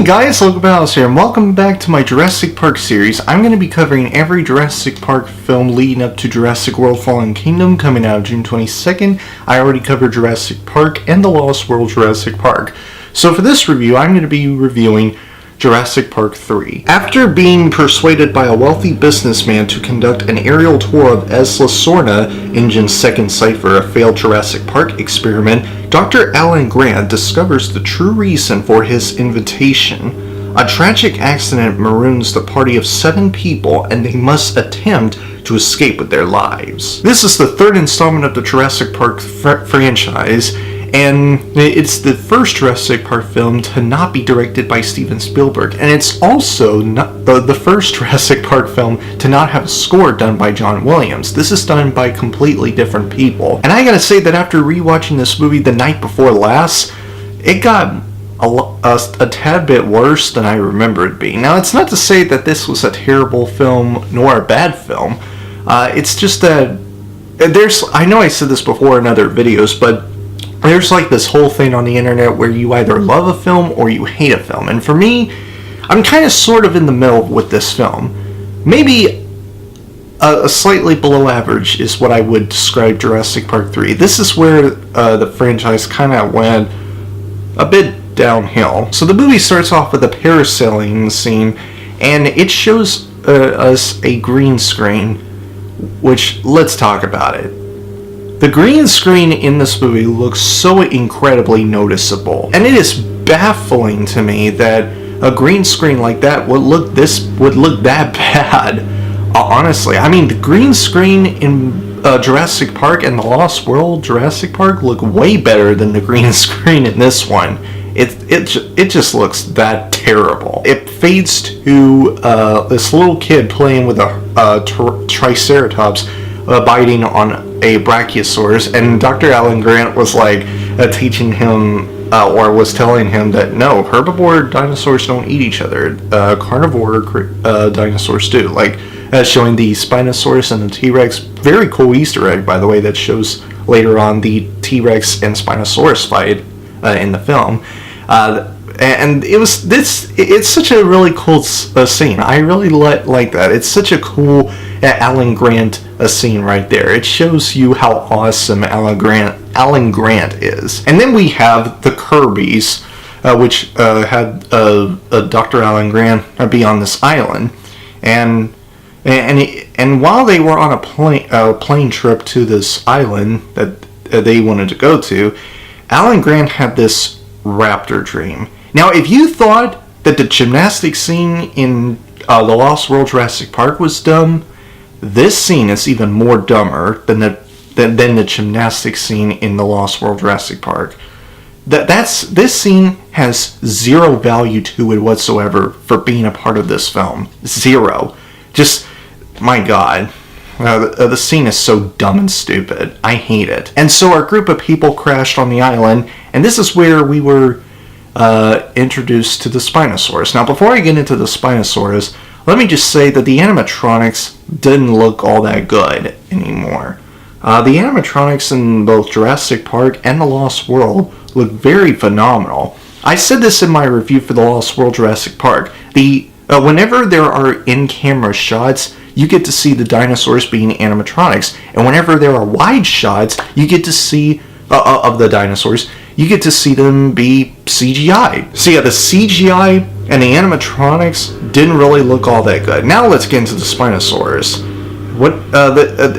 guys, Logan here, and welcome back to my Jurassic Park series. I'm going to be covering every Jurassic Park film leading up to Jurassic World Fallen Kingdom coming out June 22nd. I already covered Jurassic Park and The Lost World Jurassic Park. So for this review, I'm going to be reviewing Jurassic Park III. After being persuaded by a wealthy businessman to conduct an aerial tour of Isla Sorna, Engine's second site for a failed Jurassic Park experiment, Dr. Alan Grant discovers the true reason for his invitation. A tragic accident maroons the party of 7 people, and they must attempt to escape with their lives. This is the third installment of the Jurassic Park franchise, and it's the first Jurassic Park film to not be directed by Steven Spielberg, and it's also not the first Jurassic Park film to not have a score done by John Williams. This is done by completely different people. And I gotta say that after rewatching this movie the night before last, it got a tad bit worse than I remember it being. Now, it's not to say that this was a terrible film nor a bad film. It's just that I know I said this before in other videos, but there's like this whole thing on the internet where you either love a film or you hate a film. And for me, I'm kind of sort of in the middle with this film. Maybe a slightly below average is what I would describe Jurassic Park 3. This is where the franchise kind of went a bit downhill. So the movie starts off with a parasailing scene, and it shows us a green screen, which, let's talk about it. The green screen in this movie looks so incredibly noticeable, and it is baffling to me that a green screen like that would look that bad. Honestly, I mean, the green screen in Jurassic Park and The Lost World Jurassic Park look way better than the green screen in this one. It just looks that terrible. It fades to this little kid playing with a Triceratops biting on a Brachiosaurus, and Dr. Alan Grant was like teaching him or was telling him that no, herbivore dinosaurs don't eat each other. Carnivore dinosaurs do. Like showing the Spinosaurus and the T-Rex. Very cool Easter egg, by the way, that shows later on the T-Rex and Spinosaurus fight in the film. And it's such a really cool scene. I really like that. It's such a cool Alan Grant scene right there. It shows you how awesome Alan Grant is. And then we have the Kirbys, which had Dr. Alan Grant be on this island, and while they were on a plane trip to this island that they wanted to go to, Alan Grant had this raptor dream. Now, if you thought that the gymnastics scene in The Lost World Jurassic Park was dumb, this scene is even more dumber than the gymnastics scene in The Lost World Jurassic Park. This scene has zero value to it whatsoever for being a part of this film. Zero. Just, my God. The scene is so dumb and stupid. I hate it. And so our group of people crashed on the island, and this is where we were introduced to the Spinosaurus. Now, before I get into the Spinosaurus, let me just say that the animatronics didn't look all that good anymore. The animatronics in both Jurassic Park and The Lost World look very phenomenal. I said this in my review for The Lost World Jurassic Park. Whenever there are in-camera shots, you get to see the dinosaurs being animatronics. And whenever there are wide shots, you get to see of the dinosaurs, you get to see them be CGI. So yeah, the CGI and the animatronics didn't really look all that good. Now let's get into the Spinosaurus.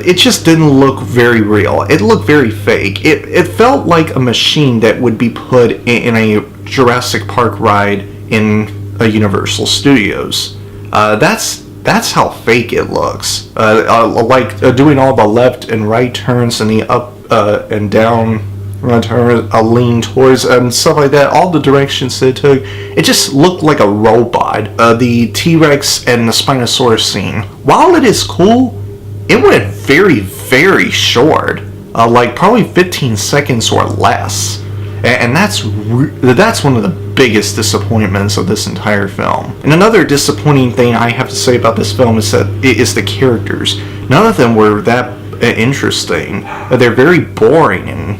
It just didn't look very real. It looked very fake. It felt like a machine that would be put in a Jurassic Park ride in a Universal Studios. That's how fake it looks. Like doing all the left and right turns and the up and down turn, lean towards and stuff like that. All the directions they took, it just looked like a robot. The T-Rex and the Spinosaurus scene, while it is cool, it went very, very short. Like probably 15 seconds or less. And that's one of the biggest disappointments of this entire film. And another disappointing thing I have to say about this film is the characters. None of them were that interesting. They're very boring and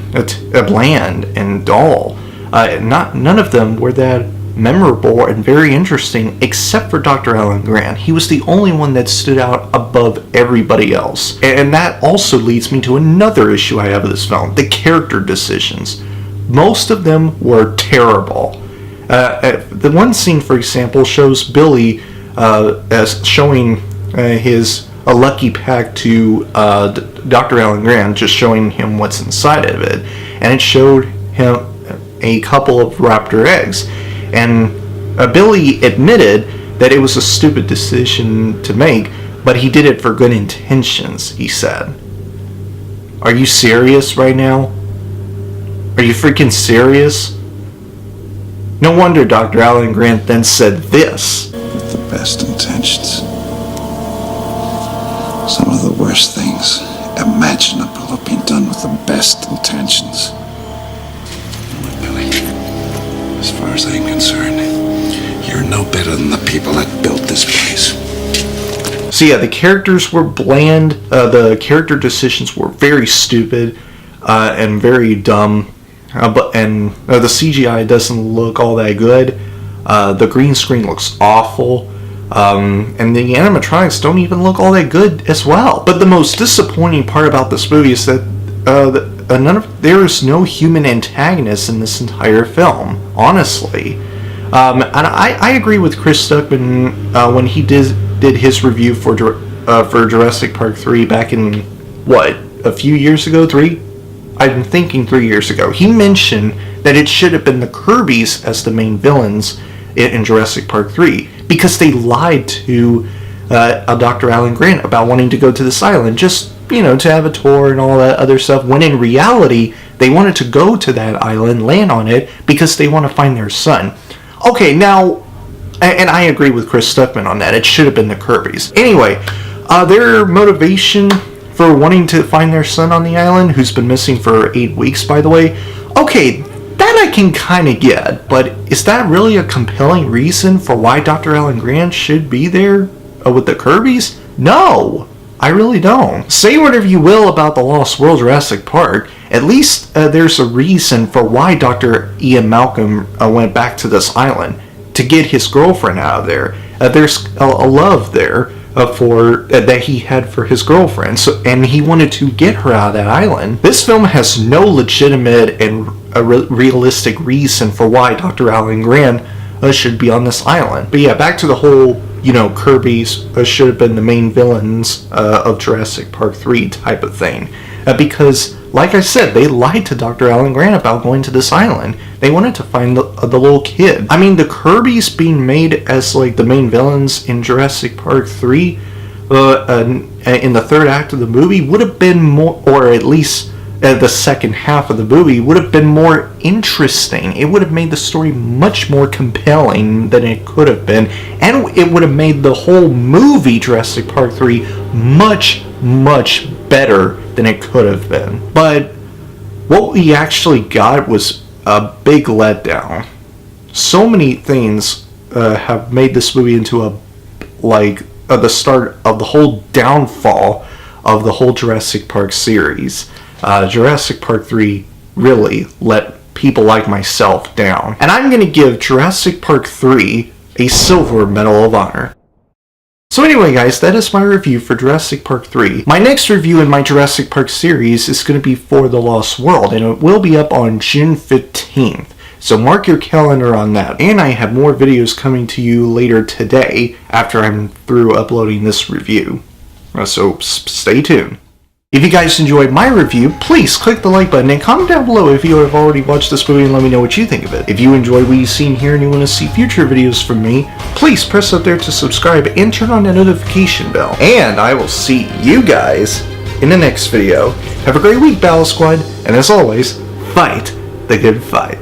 bland and dull. None of them were that memorable and very interesting, except for Dr. Alan Grant. He was the only one that stood out above everybody else. And that also leads me to another issue I have with this film, the character decisions. Most of them were terrible. The one scene, for example, shows Billy as showing a lucky pack to Dr. Alan Grant, just showing him what's inside of it. And it showed him a couple of raptor eggs. And Billy admitted that it was a stupid decision to make, but he did it for good intentions, he said. Are you serious right now? Are you freaking serious? No wonder Dr. Alan Grant then said this. With the best intentions. Some of the worst things imaginable have been done with the best intentions. Look, Billy, as far as I'm concerned, you're no better than the people that built this place. So yeah, the characters were bland, the character decisions were very stupid and very dumb, the CGI doesn't look all that good, the green screen looks awful, and the animatronics don't even look all that good as well. But the most disappointing part about this movie is that there is no human antagonist in this entire film, honestly. And I agree with Chris Stuckman when he did his review for Jurassic Park 3 back in, a few years ago? 3? I'm thinking 3 years ago. He mentioned that it should have been the Kirbys as the main villains in Jurassic Park 3 because they lied to Dr. Alan Grant about wanting to go to this island just, to have a tour and all that other stuff, when in reality, they wanted to go to that island, land on it, because they want to find their son. Okay, now, and I agree with Chris Stuckman on that, it should have been the Kirbys. Anyway, their motivation for wanting to find their son on the island, who's been missing for 8 weeks, by the way, okay, that I can kind of get, but is that really a compelling reason for why Dr. Alan Grant should be there with the Kirbys? No, I really don't. Say whatever you will about the Lost World Jurassic Park, at least there's a reason for why Dr. Ian Malcolm went back to this island, to get his girlfriend out of there. There's a love there that he had for his girlfriend, and he wanted to get her out of that island. This film has no legitimate and realistic reason for why Dr. Alan Grant should be on this island. But yeah, back to the whole, Kirbys should have been the main villains of Jurassic Park 3 type of thing. Because, like I said, they lied to Dr. Alan Grant about going to this island. They wanted to find the little kid. I mean, the Kirbys being made as, the main villains in Jurassic Park 3 in the third act of the movie would have been more, or at least the second half of the movie, would have been more interesting. It would have made the story much more compelling than it could have been, and it would have made the whole movie Jurassic Park 3 much, much better than it could have been. But what we actually got was a big letdown. So many things have made this movie into the start of the whole downfall of the whole Jurassic Park series. Jurassic Park 3 really let people like myself down. And I'm going to give Jurassic Park 3 a Silver Medal of Honor. So anyway guys, that is my review for Jurassic Park 3. My next review in my Jurassic Park series is going to be For the Lost World, and it will be up on June 15th. So mark your calendar on that. And I have more videos coming to you later today after I'm through uploading this review. So stay tuned. If you guys enjoyed my review, please click the like button and comment down below if you have already watched this movie and let me know what you think of it. If you enjoyed what you've seen here and you want to see future videos from me, please press up there to subscribe and turn on the notification bell. And I will see you guys in the next video. Have a great week, Battle Squad, and as always, fight the good fight.